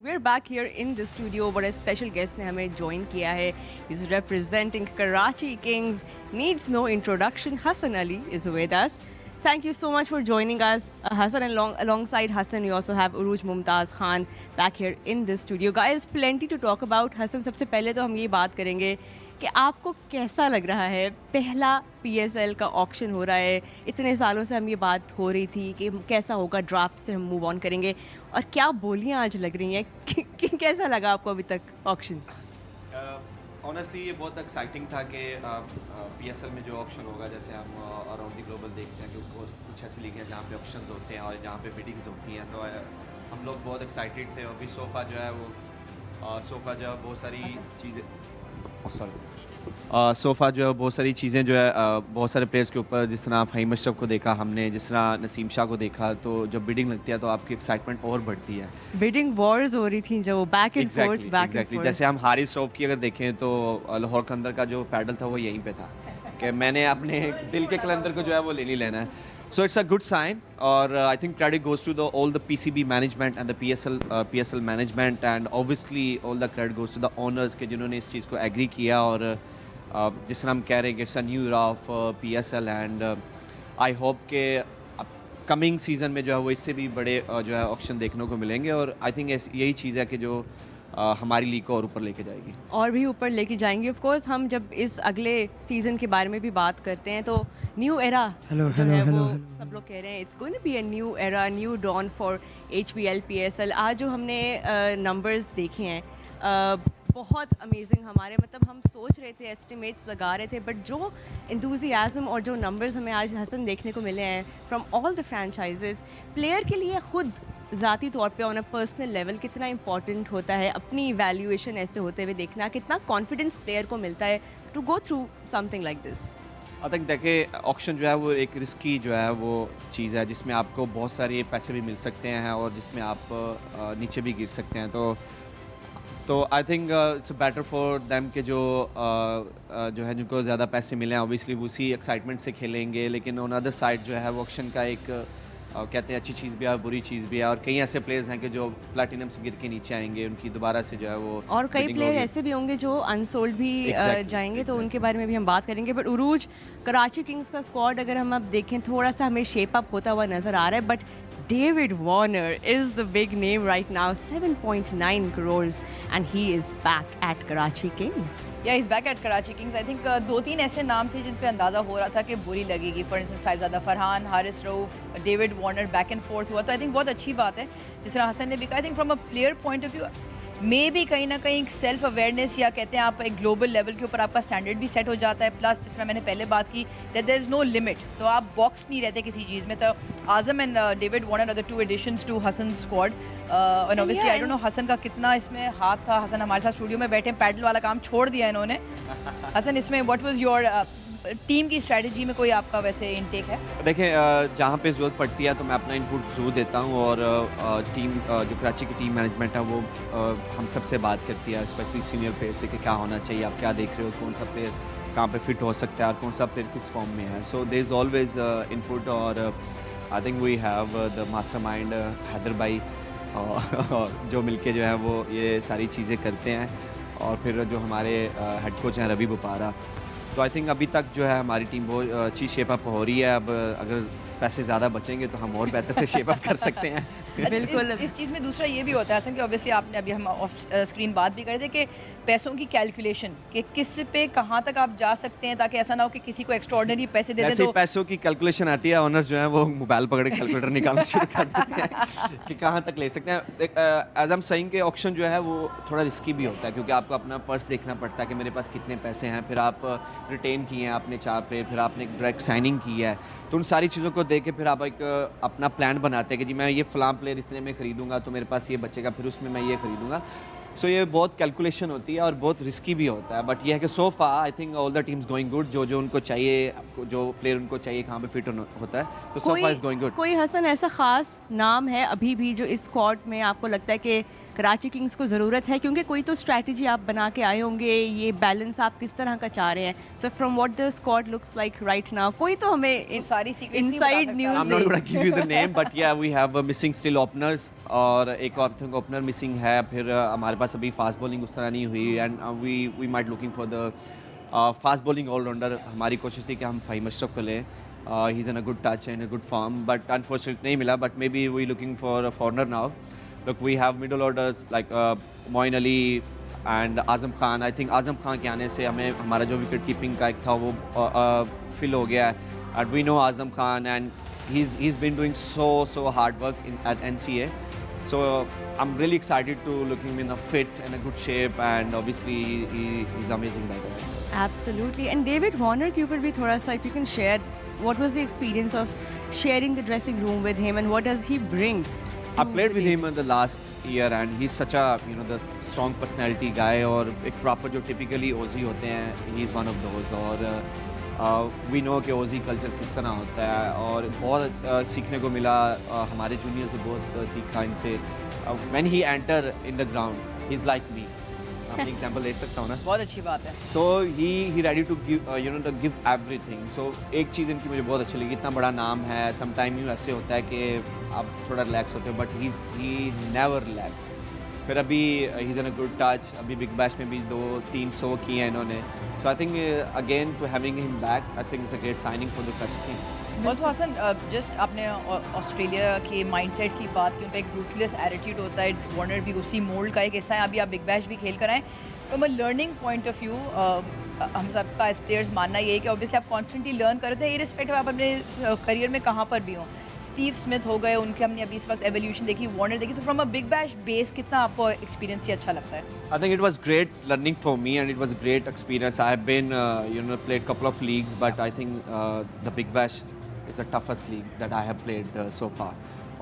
we're back here in the studio. बड़ा special guest ने हमें ज्वाइन किया है. He's representing Karachi Kings. Needs no introduction. Hassan Ali is with us. Thank you so much for joining us, Hassan. And alongside Hassan, we also have Uruj Mumtaz Khan back here in the studio. Guys, plenty to talk about. Hassan, सबसे पहले तो हम ये बात करेंगे कि आपको कैसा लग रहा है. पहला PSL का ऑक्शन हो रहा है. इतने सालों से हम ये बात हो रही थी कि कैसा होगा, ड्राफ्ट से हम मूव ऑन करेंगे, और क्या बोलियां आज लग रही हैं कि कैसा लगा आपको अभी तक ऑक्शन? ऑनेस्टली ये बहुत एक्साइटिंग था कि PSL में जो ऑक्शन होगा, जैसे हम अराउंड द ग्लोबल देखते हैं कि कुछ ऐसी लीग हैं जहाँ पे ऑक्शंस होते हैं और जहाँ पे बिडिंग्स होती हैं, तो हम लोग बहुत एक्साइटेड थे. अभी सोफ़ा जो है वो सोफ़ा जो है बहुत सारी चीज़ें सोफ़ा जो है बहुत सारी चीज़ें जो है बहुत सारे प्लेयर्स के ऊपर, जिस तरह फ़हीम अशरफ को देखा हमने, जिस तरह नसीम शाह को देखा, तो जब बिडिंग लगती है तो आपकी एक्साइटमेंट और बढ़ती है. बिडिंग वॉर्स हो रही थी जो बैक एंड फोर्थ. जैसे हम हारिस रऊफ की अगर देखें तो लाहौर के अंदर का जो पैडल था वो यहीं पे था कि मैंने अपने दिल के कलंदर को जो है वो ले नहीं लेना है. So it's a good sign, और I think credit goes to the all the PCB management and the PSL management, and obviously all the credit goes to the owners के जिन्होंने इस चीज़ को एग्री किया. और जिस तरह हम कह रहे हैं कि it's a new era of PSL, and I hope के कमिंग सीज़न में जो है वो इससे भी बड़े जो है ऑक्शन देखने को मिलेंगे. और आई थिंक यही चीज़ है कि जो हमारी लीग को और ऊपर लेके जाएगी, और भी ऊपर लेके जाएंगे. ऑफ कोर्स हम जब इस अगले सीज़न के बारे में भी बात करते हैं तो न्यू एरा जो है वो सब लोग कह रहे हैं it's going to be a new era, new dawn for HBL PSL. आज जो हमने नंबर्स देखे हैं बहुत अमेजिंग हमारे, मतलब हम सोच रहे थे, एस्टिमेट्स लगा रहे थे, बट जो इंथुजियाज़म और जो नंबर्स हमें आज हसन देखने को मिले हैं from all the franchises, player के लिए खुद ज़ाती तौर पे ऑन अ पर्सनल लेवल कितना इंपॉर्टेंट होता है अपनी इवैल्यूएशन ऐसे होते हुए देखना, कितना कॉन्फिडेंस प्लेयर को मिलता है to go through something like this. I think देखिए ऑक्शन जो है वो एक रिस्की जो है वो चीज़ है जिसमें आपको बहुत सारे पैसे भी मिल सकते हैं और जिसमें आप नीचे भी गिर सकते हैं. तो I think it's better for them के जो है जिनको ज़्यादा पैसे मिले हैं, ऑब्वियसली वो उसी एक्साइटमेंट से खेलेंगे. लेकिन ऑन अदर साइड जो है वो ऑक्शन का एक कहते हैं अच्छी चीज़ भी है और बुरी चीज़ भी है. और कई ऐसे प्लेयर्स हैं कि जो प्लैटिनम से गिर के नीचे आएंगे, उनकी दोबारा से जो है वो, और कई प्लेयर ऐसे भी होंगे जो अनसोल्ड भी जाएंगे, तो उनके बारे में भी हम बात करेंगे. बट उरूज, कराची किंग्स का स्क्वाड अगर हम अब देखें थोड़ा सा हमें शेप अप होता हुआ नज़र आ रहा है, but David Warner is the big name right now, 7.9 crores, and he is back at Karachi Kings. Yeah, he's back at Karachi Kings. I think दो तीन ऐसे नाम थे जिन पे अंदाज़ा हो रहा था कि बुरी लगेगी. For instance Sahibzada Farhan, Haris Rauf, David Warner back and fourth हुआ, तो आई थिंक बहुत अच्छी बात है. जिस तरह हसन ने भी कहा, I think from a player point of view मे भी कहीं ना कहीं सेल्फ अवेयरनेस, या कहते हैं आप एक ग्लोबल लेवल के ऊपर आपका स्टैंडर्ड भी सेट हो जाता है. प्लस जिस तरह मैंने पहले बात की that there is no limit, तो आप बॉक्स नहीं रहते किसी चीज़ में. तो Azam and David Warner are the two additions to Hasan squad. And obviously I don't know Hasan का कितना इसमें हाथ था. हसन हमारे साथ स्टूडियो में बैठे, पैडल वाला काम छोड़ दिया इन्होंने. हसन, इसमें व्हाट वाज योर टीम की स्ट्रेटजी में कोई आपका वैसे इनटेक है? देखें जहाँ पे ज़रूरत पड़ती है तो मैं अपना इनपुट ज़रूर देता हूँ. और टीम जो कराची की टीम मैनेजमेंट है वो हम सबसे बात करती है, स्पेशली सीनियर प्लेयर से, कि क्या होना चाहिए, आप क्या देख रहे हो, कौन सा प्लेयर कहाँ पे फिट हो सकता है और कौन सा प्लेयर किस फॉर्म में है. So there is always input. और I think we have the mastermind Haider भाई, और जो मिलके जो है वो ये सारी चीज़ें करते हैं. और फिर जो हमारे हेड कोच हैं रवि बुपारा, तो आई थिंक अभी तक जो है हमारी टीम बहुत अच्छी शेप अप हो रही है. अब अगर पैसे ज़्यादा बचेंगे तो हम और बेहतर से शेप अप कर सकते हैं. बिल्कुल. इस चीज़ में दूसरा ये भी होता है कि ऑब्वियसली आपने अभी हम ऑफ स्क्रीन बात भी कर रहे थे कि पैसों की कैलकुलेशन, कि किस पे कहाँ तक आप जा सकते हैं, ताकि ऐसा ना हो कि किसी को एक्स्ट्रॉर्डिनरी पैसे दे दें. तो पैसों की कैलकुलेशन आती है, ऑनर्स जो है वो मोबाइल पकड़ के कैलकुलेटर निकालना शुरू कर देते हैं कि कहाँ तक ले सकते हैं. एज एम सेइंग के ऑक्शन जो है वो थोड़ा रिस्की भी होता है, क्योंकि आपको अपना पर्स देखना पड़ता है कि मेरे पास कितने पैसे हैं. फिर आप रिटेन किए हैं आपने 4 प्लेयर, फिर आपने एक डायरेक्ट साइनिंग की है, तो उन सारी चीज़ों को देख के फिर आप एक अपना प्लान बनाते हैं कि जी मैं ये फ़लाँ प्लेयर इतने में खरीदूंगा तो मेरे पास ये बचेगा, फिर उसमें मैं ये खरीदूंगा. सो ये बहुत कैलकुलेशन होती है और बहुत रिस्की भी होता है. बट ये है कि so far I think all the teams going good. जो उनको चाहिए, जो प्लेयर उनको चाहिए कहाँ पे फिट होता है, तो सो फार इज गोइंग गुड. कोई हसन ऐसा ख़ास नाम है अभी भी जो इस स्क्वाड में आपको लगता है कि कराची किंग्स को ज़रूरत है, क्योंकि कोई तो स्ट्रैटेजी आप बना के आए होंगे, ये बैलेंस आप किस तरह का चाह रहे हैं? So from what the squad looks like right now, कोई तो हमें सारी secrets नहीं बता इनसाइड सकता। News I'm not going to give you the name, but yeah, we have missing still openers और एक ओपनर मिसिंग है. फिर हमारे पास अभी फास्ट बॉलिंग उस तरह नहीं हुई and we might looking for the fast bowling allrounder. हमारी कोशिश थी कि हम फ़हीम अशरफ को लें. He's in a good touch and a good form, but unfortunately नहीं मिला. But maybe we looking for a foreigner now. Look, we have middle orders like Moin Ali and Azam Khan. I think Azam Khan के आने से हमें हमारा जो wicket keeping का एक था वो फिल हो गया है. And we know Azam Khan and he's been doing so hard work at NCA. So I'm really excited to looking him in a fit and a good shape, and obviously he's amazing by the way. Absolutely. And David Warner के ऊपर भी थोड़ा सा, if you can share, what was the experience of sharing the dressing room with him and what does he bring? I played with him in the last year and he's such a the strong personality guy और एक proper जो typically Aussie होते हैं, he's one of those. और we know कि Aussie culture किस तरह होता है और बहुत सीखने को मिला. हमारे जूनियर से बहुत सीखा इनसे. When he enter in the ground, he's like me. मैं एग्जांपल दे सकता हूँ ना. बहुत अच्छी बात है. So he ready to give to give everything. So एक चीज़ इनकी मुझे बहुत अच्छी लगी. इतना बड़ा नाम है. Sometime यूँ ऐसे होता है कि आप थोड़ा रिलैक्स होते हो, but he never relaxed. फिर अभी he's in a good touch. अभी बिग बैश में भी 2-3 शो किए हैं इन्होंने. So I think again to having him back, I think it's a great signing for the Karachi Kings. Also Hasan, just आपने Australia के माइंडसेट की बात की, उनका एक रूथलेस एटीट्यूड होता है. वार्नर भी उसी मोल्ड का एक हिस्सा है. अभी आप बिग बैश भी खेल कर आए. From a learning point of view, हम सबका एज प्लेयर्स मानना ये है कि ऑब्वियसली आप कॉन्स्टेंटली लर्न करते हैं, इरिस्पेक्टिव आप अपने करियर में कहाँ पर भी हों. स्टीव स्मिथ हो गए, उनके हमने अभी इस वक्त एवोल्यूशन देखी, वार्नर देखी. तो from a big bash base कितना आपको एक्सपीरियंस ये अच्छा लगता है? I think it was great learning for me and it was a great experience. I have been played couple of leagues, but I think the Big Bash is the toughest league that I have played so far.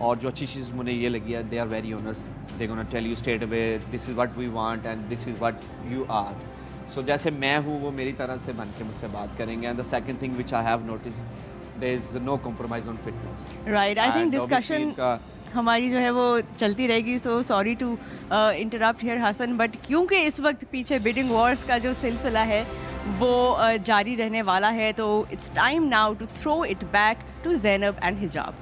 और जो अच्छी चीज़ मुझे ये लगी है, they are very honest. They're gonna tell you straight away, this is what we want and this is what you are. So जैसे मैं हूँ वो मेरी तरह से बन के मुझसे बात करेंगे. And the second thing which I have noticed, there is no compromise on fitness. Right. I think And discussion obviously हमारी जो है वो चलती रहेगी. So sorry to interrupt here Hasan, but क्योंकि इस वक्त पीछे बिडिंग वॉर्स का जो सिलसिला है वो जारी रहने वाला है, तो it's time now to throw it back to Zainab and हिजाब.